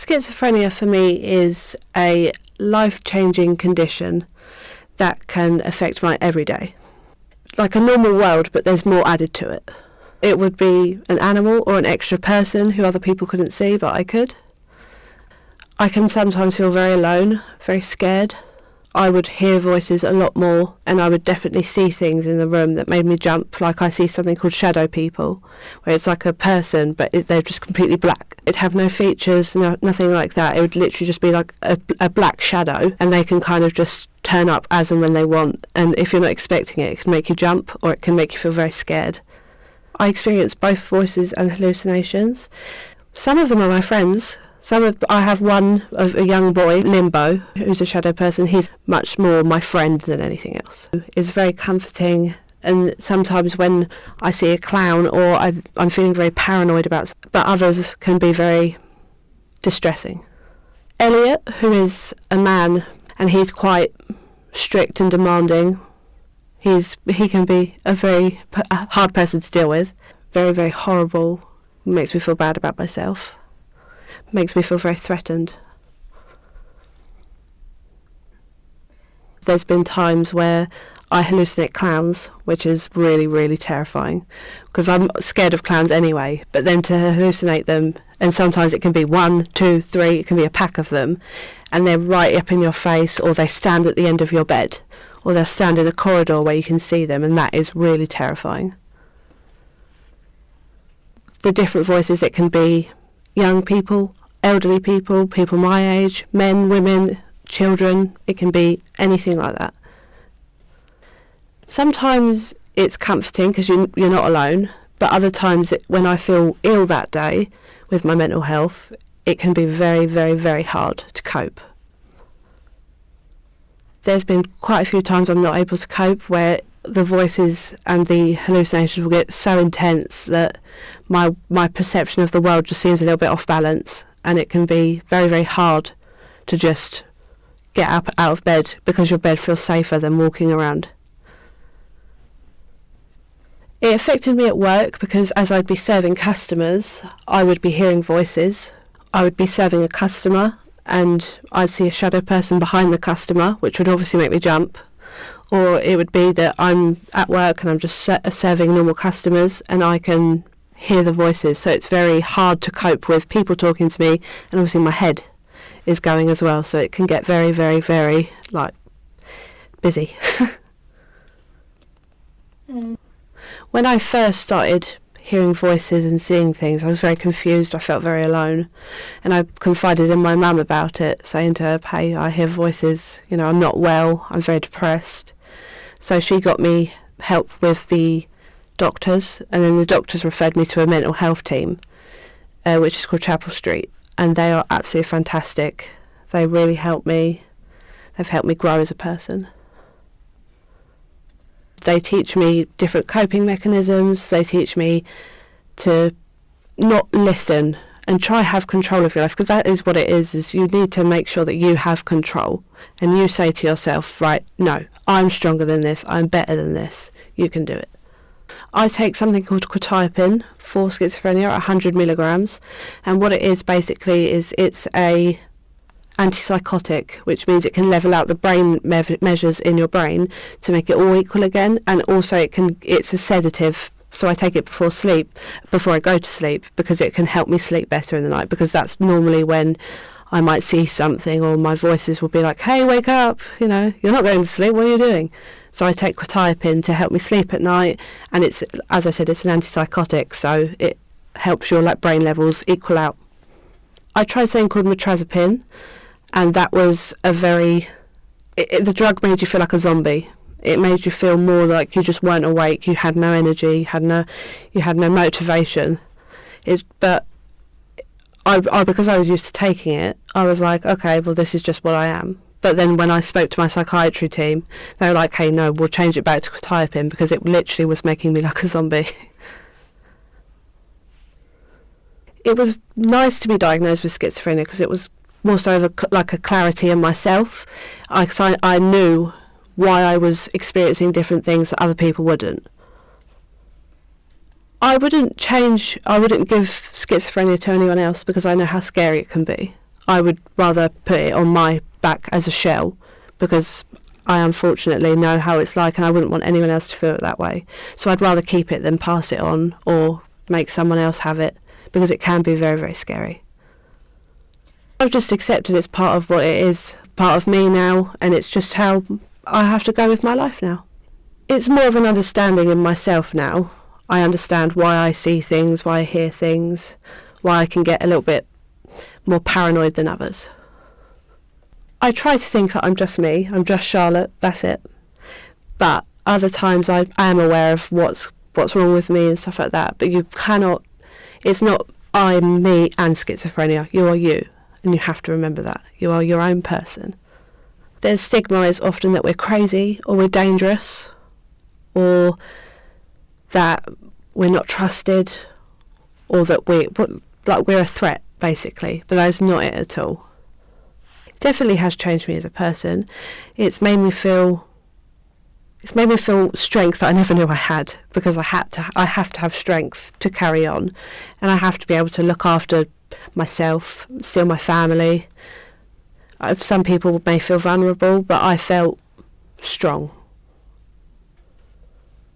Schizophrenia for me is a life-changing condition that can affect my everyday. Like a normal world, but there's more added to it. It would be an animal or an extra person who other people couldn't see, but I could. I can sometimes feel very alone, very scared. I would hear voices a lot more, and I would definitely see things in the room that made me jump. Like I see something called shadow people, where it's like a person, but they're just completely black. It'd have no features, nothing like that. It would literally just be like a black shadow, and they can kind of just turn up as and when they want. And if you're not expecting it, it can make you jump, or it can make you feel very scared. I experience both voices and hallucinations. Some of them are my friends. I have one of a young boy, Limbo, who's a shadow person. He's much more my friend than anything else. It's very comforting, and sometimes when I see a clown or I'm feeling very paranoid about, but others can be very distressing. Elliot, who is a man, and he's quite strict and demanding. He can be a very hard person to deal with. Very, very horrible. Makes me feel bad about myself. Makes me feel very threatened. There's been times where I hallucinate clowns, which is really, really terrifying, because I'm scared of clowns anyway, but then to hallucinate them, and sometimes it can be 1, 2, 3, it can be a pack of them, and they're right up in your face, or they stand at the end of your bed, or they'll stand in a corridor where you can see them, and that is really terrifying. The different voices, it can be young people, elderly people, people my age, men, women, children. It can be anything like that. Sometimes it's comforting because you're not alone, but other times when I feel ill that day with my mental health, it can be very, very, very hard to cope. There's been quite a few times I'm not able to cope, where the voices and the hallucinations will get so intense that my perception of the world just seems a little bit off balance, and it can be very, very hard to just get up out of bed because your bed feels safer than walking around. It affected me at work because as I'd be serving customers, I would be hearing voices. I would be serving a customer and I'd see a shadow person behind the customer, which would obviously make me jump. Or it would be that I'm at work and I'm just serving normal customers and I can hear the voices. So it's very hard to cope with people talking to me, and obviously my head is going as well. So it can get very, very, very, busy. When I first started hearing voices and seeing things, I was very confused. I felt very alone, and I confided in my mum about it, saying to her, hey, I hear voices, I'm not well, I'm very depressed. So she got me help with the doctors, and then the doctors referred me to a mental health team, which is called Chapel Street, and they are absolutely fantastic. They really helped me. They've helped me grow as a person. They teach me different coping mechanisms. They teach me to not listen and try have control of your life, because that is what it is you need to make sure that you have control, and you say to yourself, right, no, I'm stronger than this, I'm better than this, you can do it. I take something called quetiapine for schizophrenia, 100 milligrams, and what it is basically is it's a antipsychotic, which means it can level out the brain measures in your brain to make it all equal again, and also it's a sedative. So I take it before I go to sleep, because it can help me sleep better in the night, because that's normally when I might see something, or my voices will be like, hey, wake up, you're not going to sleep, what are you doing? So I take quetiapine to help me sleep at night, and it's, as I said, it's an antipsychotic, so it helps your brain levels equal out. I tried something called metrazapine, and that was the drug made you feel like a zombie. It made you feel more like you just weren't awake, you had no energy, you had no motivation. But because I was used to taking it, I was like, okay, well, this is just what I am. But then when I spoke to my psychiatry team, they were like, hey, no, we'll change it back to quetiapine, because it literally was making me like a zombie. It was nice to be diagnosed with schizophrenia, because it was more so like a clarity in myself. I knew why I was experiencing different things that other people wouldn't. I wouldn't give schizophrenia to anyone else, because I know how scary it can be. I would rather put it on my back as a shell, because I unfortunately know how it's like, and I wouldn't want anyone else to feel it that way. So I'd rather keep it than pass it on or make someone else have it, because it can be very, very scary. I've just accepted it's part of what it is, part of me now, and it's just how I have to go with my life now. It's more of an understanding in myself now. I understand why I see things, why I hear things, why I can get a little bit more paranoid than others. I try to think that I'm just me, I'm just Charlotte, that's it. But other times I am aware of what's wrong with me and stuff like that. But you cannot, it's not I'm me and schizophrenia, you are you. And you have to remember that. You are your own person. There's stigma is often that we're crazy or we're dangerous or that we're not trusted or that we're a threat, basically. But that's not it at all. It definitely has changed me as a person. It's made me feel strength that I never knew I had, because I have to have strength to carry on, and I have to be able to look after myself, still my family. Some people may feel vulnerable, but I felt strong.